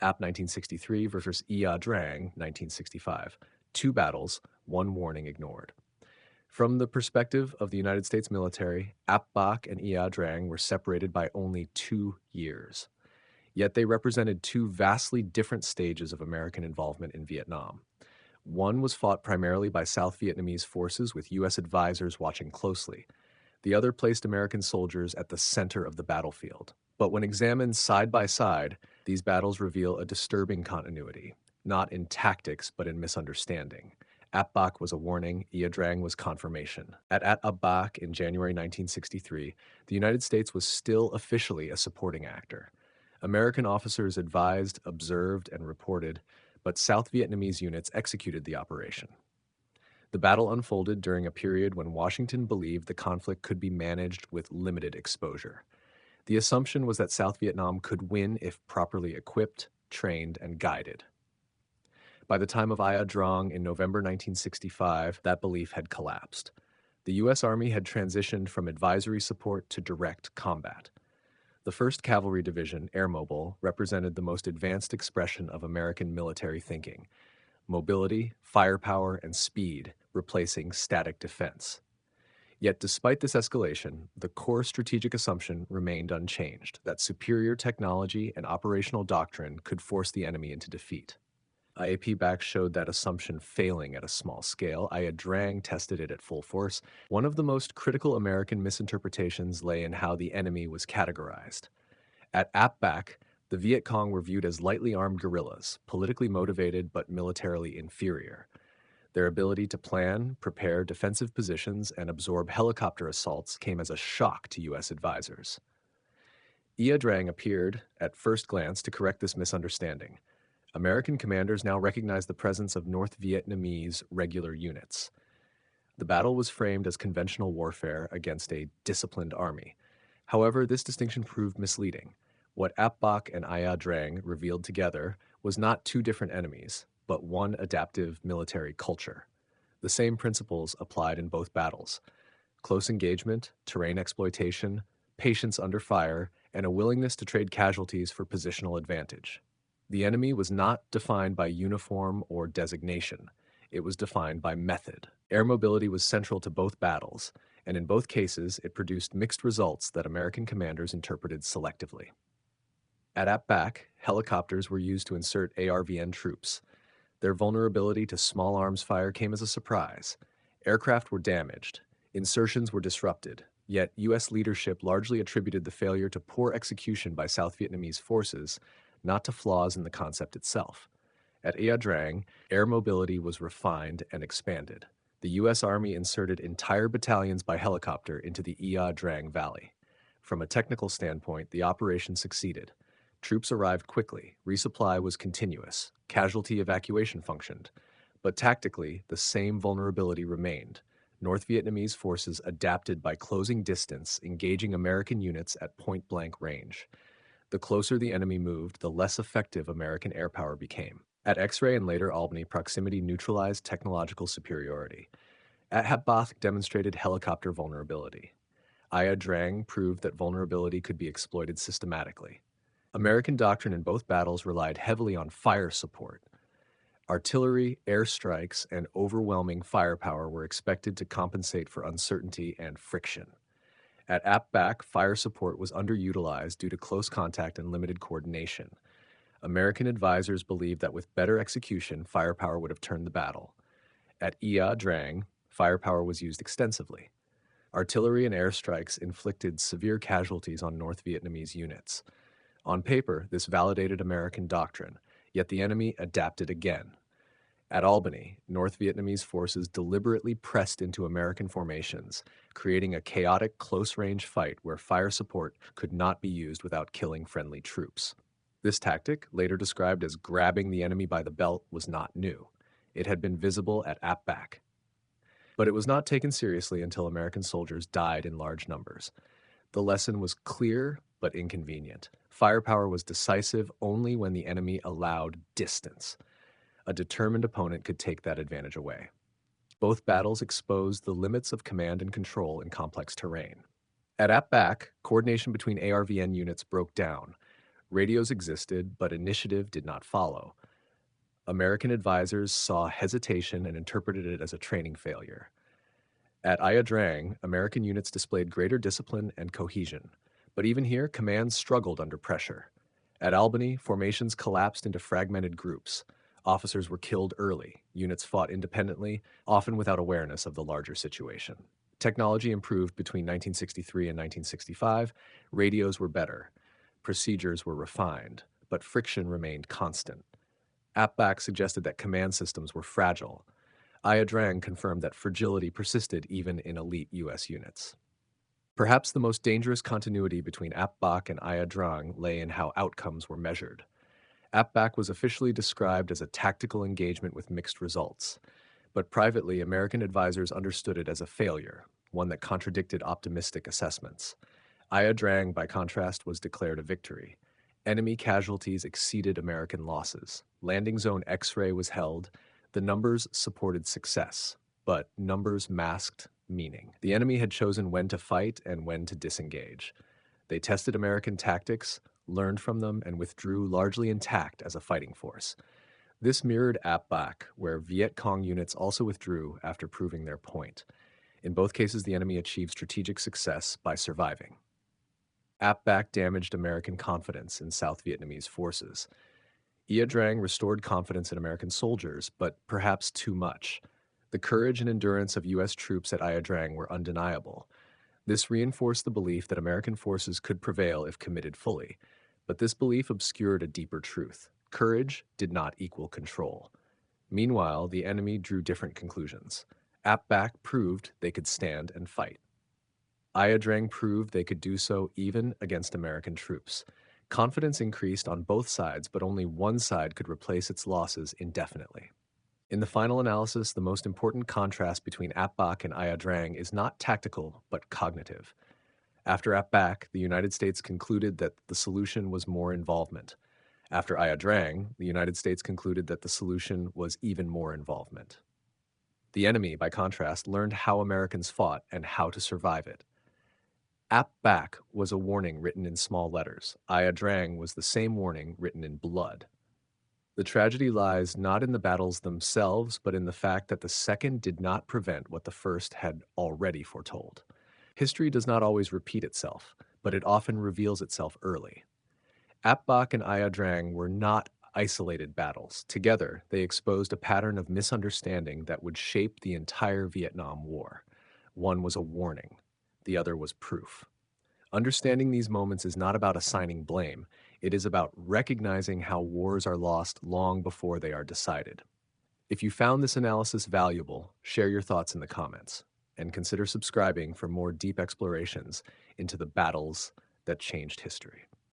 Ap 1963 versus Ia Drang 1965. Two battles, one warning ignored. From the perspective of the United States military, Ap Bac and Ia Drang were separated by only 2 years. Yet they represented two vastly different stages of American involvement in Vietnam. One was fought primarily by South Vietnamese forces with U.S. advisors watching closely. The other placed American soldiers at the center of the battlefield. But when examined side by side, these battles reveal a disturbing continuity, not in tactics but in misunderstanding. Ap Bac was a warning, Ia Drang was confirmation. At Ap Bac in January 1963, the United States was still officially a supporting actor. American officers advised, observed, and reported, but South Vietnamese units executed the operation. The battle unfolded during a period when Washington believed the conflict could be managed with limited exposure. The assumption was that South Vietnam could win if properly equipped, trained, and guided. By the time of Ia Drang in November 1965, that belief had collapsed. The U.S. Army had transitioned from advisory support to direct combat. The 1st Cavalry Division, Air Mobile, represented the most advanced expression of American military thinking: mobility, firepower, and speed, replacing static defense. Yet despite this escalation, the core strategic assumption remained unchanged, that superior technology and operational doctrine could force the enemy into defeat. Ap Bac showed that assumption failing at a small scale. Ia Drang tested it at full force. One of the most critical American misinterpretations lay in how the enemy was categorized. At Ap Bac, the Viet Cong were viewed as lightly armed guerrillas, politically motivated but militarily inferior. Their ability to plan, prepare defensive positions, and absorb helicopter assaults came as a shock to U.S. advisors. Ia Drang appeared, at first glance, to correct this misunderstanding. American commanders now recognized the presence of North Vietnamese regular units. The battle was framed as conventional warfare against a disciplined army. However, this distinction proved misleading. What Ap Bac and Ia Drang revealed together was not two different enemies, but one adaptive military culture. The same principles applied in both battles: close engagement, terrain exploitation, patience under fire, and a willingness to trade casualties for positional advantage. The enemy was not defined by uniform or designation. It was defined by method. Air mobility was central to both battles, and in both cases it produced mixed results that American commanders interpreted selectively. At Ap Bac, helicopters were used to insert ARVN troops. Their vulnerability to small arms fire came as a surprise. Aircraft were damaged. Insertions were disrupted. Yet U.S. leadership largely attributed the failure to poor execution by South Vietnamese forces, not to flaws in the concept itself. At Ia Drang, air mobility was refined and expanded. The U.S. Army inserted entire battalions by helicopter into the Ia Drang Valley. From a technical standpoint, the operation succeeded. Troops arrived quickly, resupply was continuous, casualty evacuation functioned. But tactically, the same vulnerability remained. North Vietnamese forces adapted by closing distance, engaging American units at point-blank range. The closer the enemy moved, the less effective American air power became. At X-Ray and later Albany, proximity neutralized technological superiority. At Ap Bac demonstrated helicopter vulnerability. Ia Drang proved that vulnerability could be exploited systematically. American doctrine in both battles relied heavily on fire support. Artillery, airstrikes, and overwhelming firepower were expected to compensate for uncertainty and friction. At Ap Bac, fire support was underutilized due to close contact and limited coordination. American advisors believed that with better execution, firepower would have turned the battle. At Ia Drang, firepower was used extensively. Artillery and airstrikes inflicted severe casualties on North Vietnamese units. On paper, this validated American doctrine, yet the enemy adapted again. At Albany, North Vietnamese forces deliberately pressed into American formations, creating a chaotic close-range fight where fire support could not be used without killing friendly troops. This tactic, later described as grabbing the enemy by the belt, was not new. It had been visible at Ap Bac. But it was not taken seriously until American soldiers died in large numbers. The lesson was clear but inconvenient. Firepower was decisive only when the enemy allowed distance. A determined opponent could take that advantage away. Both battles exposed the limits of command and control in complex terrain. At Ap Bac, coordination between ARVN units broke down. Radios existed, but initiative did not follow. American advisors saw hesitation and interpreted it as a training failure. At Ia Drang, American units displayed greater discipline and cohesion, but even here, commands struggled under pressure. At Albany, formations collapsed into fragmented groups. Officers were killed early, units fought independently, often without awareness of the larger situation. Technology improved between 1963 and 1965, radios were better, procedures were refined, but friction remained constant. Ap Bac suggested that command systems were fragile. Ia Drang confirmed that fragility persisted even in elite U.S. units. Perhaps the most dangerous continuity between Ap Bac and Ia Drang lay in how outcomes were measured. Ap Bac was officially described as a tactical engagement with mixed results, but privately, American advisors understood it as a failure, one that contradicted optimistic assessments. Ia Drang, by contrast, was declared a victory. Enemy casualties exceeded American losses. Landing Zone X-ray was held. The numbers supported success, but numbers masked meaning. The enemy had chosen when to fight and when to disengage. They tested American tactics, learned from them, and withdrew largely intact as a fighting force. This mirrored Ap Bac, where Viet Cong units also withdrew after proving their point. In both cases, the enemy achieved strategic success by surviving. Ap Bac damaged American confidence in South Vietnamese forces. Ia Drang restored confidence in American soldiers, but perhaps too much. The courage and endurance of U.S. troops at Ia Drang were undeniable. This reinforced the belief that American forces could prevail if committed fully, but this belief obscured a deeper truth. Courage did not equal control. Meanwhile, the enemy drew different conclusions. Ap Bac proved they could stand and fight. Ia Drang proved they could do so even against American troops. Confidence increased on both sides, but only one side could replace its losses indefinitely. In the final analysis, the most important contrast between Ap Bac and Ia Drang is not tactical, but cognitive. After Ap Bac, the United States concluded that the solution was more involvement. After Ia Drang, the United States concluded that the solution was even more involvement. The enemy, by contrast, learned how Americans fought and how to survive it. Ap Bac was a warning written in small letters. Ia Drang was the same warning written in blood. The tragedy lies not in the battles themselves, but in the fact that the second did not prevent what the first had already foretold. History does not always repeat itself, but it often reveals itself early. Ap Bac and Ia Drang were not isolated battles. Together, they exposed a pattern of misunderstanding that would shape the entire Vietnam War. One was a warning. The other was proof. Understanding these moments is not about assigning blame. It is about recognizing how wars are lost long before they are decided. If you found this analysis valuable, share your thoughts in the comments, and consider subscribing for more deep explorations into the battles that changed history.